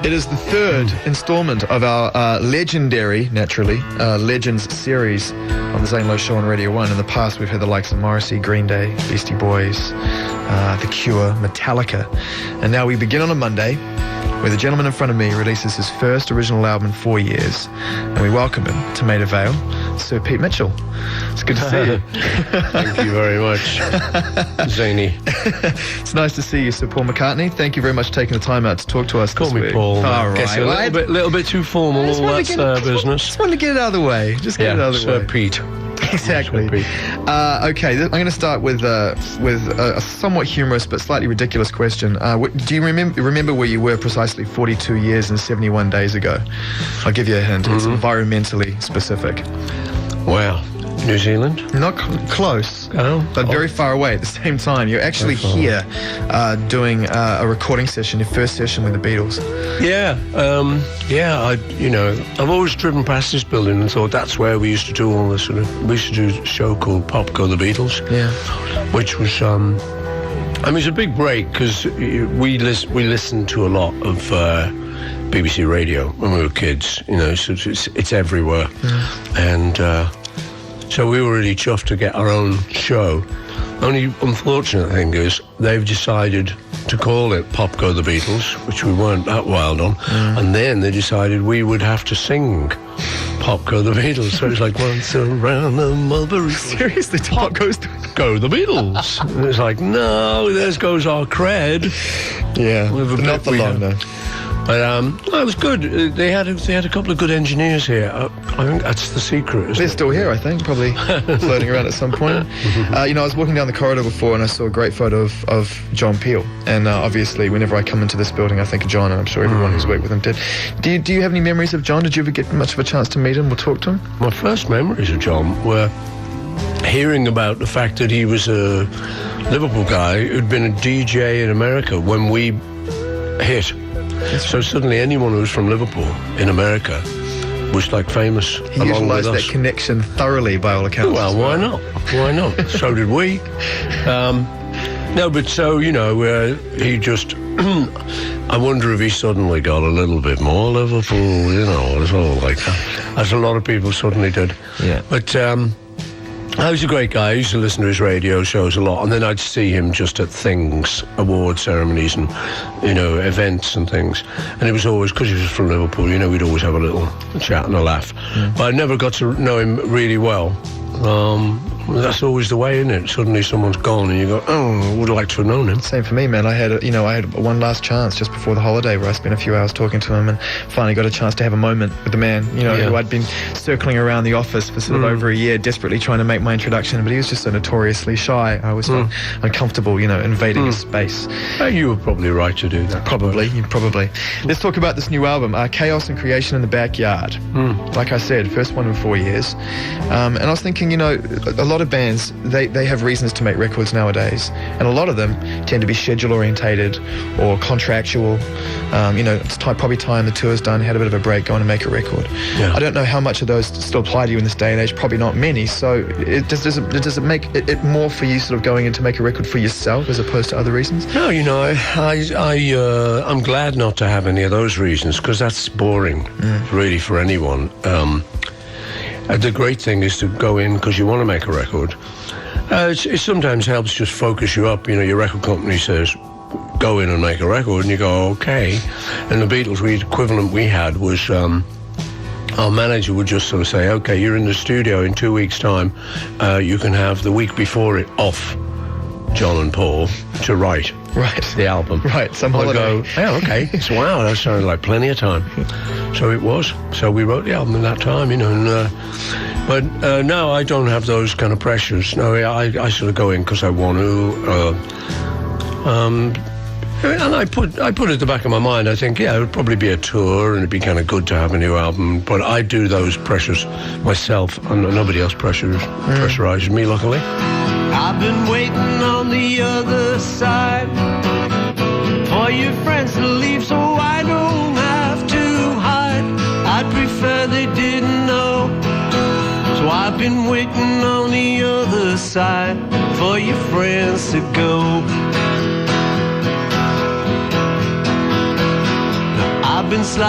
It is the third installment of our legendary, naturally, Legends series on the Zane Lowe Show on Radio 1. In the past, we've had the likes of Morrissey, Green Day, Beastie Boys, The Cure, Metallica. And now we begin on a Monday, where the gentleman in front of me releases his first original album in 4 years. And we welcome him to Maida Vale, Sir Pete Mitchell. It's good to see you. Thank you very much, Zaney. It's nice to see you, Sir Paul McCartney. Thank you very much for taking the time out to talk to us Call this me week. Paul. All right. Guess a little bit too formal, all that business. Just wanted to get it out of the way. Just get it out of the way. Sir Pete. Exactly. Okay, I'm going to start with a somewhat humorous but slightly ridiculous question. Do you remember where you were precisely 42 years and 71 days ago? I'll give you a hint. It's environmentally specific. Wow. New Zealand? Not close, but very far away at the same time. You're actually here doing a recording session, your first session with the Beatles. I've always driven past this building and thought that's where we used to do all this we used to do a show called Pop Go the Beatles. Yeah. Which was, it's a big break because we listened to a lot of BBC Radio when we were kids, so it's everywhere. And so we were really chuffed to get our own show. Only unfortunate thing is they've decided to call it Pop Go the Beatles, which we weren't that wild on. And then they decided we would have to sing Pop Go the Beatles. So it's like, once around the mulberry. Seriously, Pop goes Go the Beatles. And it's like, no, there goes our cred. Yeah, not for long though. But it was good. They had a couple of good engineers here. I think that's the secret. They're still here, I think, probably floating around at some point. I was walking down the corridor before and I saw a great photo of John Peel. And obviously, whenever I come into this building, I think of John, and I'm sure everyone who's worked with him did. Do you have any memories of John? Did you ever get much of a chance to meet him or talk to him? My first memories of John were hearing about the fact that he was a Liverpool guy who'd been a DJ in America when we hit. So suddenly anyone who was from Liverpool in America was like famous he along with us. He utilised that connection thoroughly by all accounts. Well, why not? Why not? So did we. He just... I wonder if he suddenly got a little bit more Liverpool, it's all like that. As a lot of people suddenly did. Yeah. But... he was a great guy. I used to listen to his radio shows a lot, and then I'd see him just at things, award ceremonies and, events and things. And it was always, because he was from Liverpool, we'd always have a little chat and a laugh. But I never got to know him really well. That's always the way, isn't it? Suddenly someone's gone and you go, I would like to have known him. Same for me, man. I had one last chance just before the holiday where I spent a few hours talking to him and finally got a chance to have a moment with the man, who I'd been circling around the office for sort of over a year, desperately trying to make my introduction, but he was just so notoriously shy. I was uncomfortable, invading his space. You were probably right to do that. Probably. Let's talk about this new album, Chaos and Creation in the Backyard. Like I said, first one in 4 years. And I was thinking, a lot of bands, they have reasons to make records nowadays, and a lot of them tend to be schedule orientated or contractual. It's probably time the tour's done, had a bit of a break, go on and make a record. I don't know how much of those still apply to you in this day and age. Probably not many. So does it make it more for you sort of going in to make a record for yourself as opposed to other reasons? No, I'm glad not to have any of those reasons, because that's boring really for anyone. The great thing is to go in because you want to make a record. It sometimes helps just focus you up. Your record company says, go in and make a record, and you go, okay. And the Beatles, the equivalent we had was our manager would just sort of say, okay, you're in the studio in 2 weeks' time. You can have the week before it off, John and Paul, to write the album. Some holiday. Go, okay. So, wow, that sounded like plenty of time. So it was. So we wrote the album in that time, but no, I don't have those kind of pressures. No, I sort of go in because I want to. And I put at the back of my mind, I think, it would probably be a tour and it'd be kind of good to have a new album. But I do those pressures myself, and nobody else pressurizes me, luckily. I've been waiting on the other side for your friends to leave so I don't have to hide. I'd prefer they didn't know. So I've been waiting on the other side for your friends to go. I've I've been sliding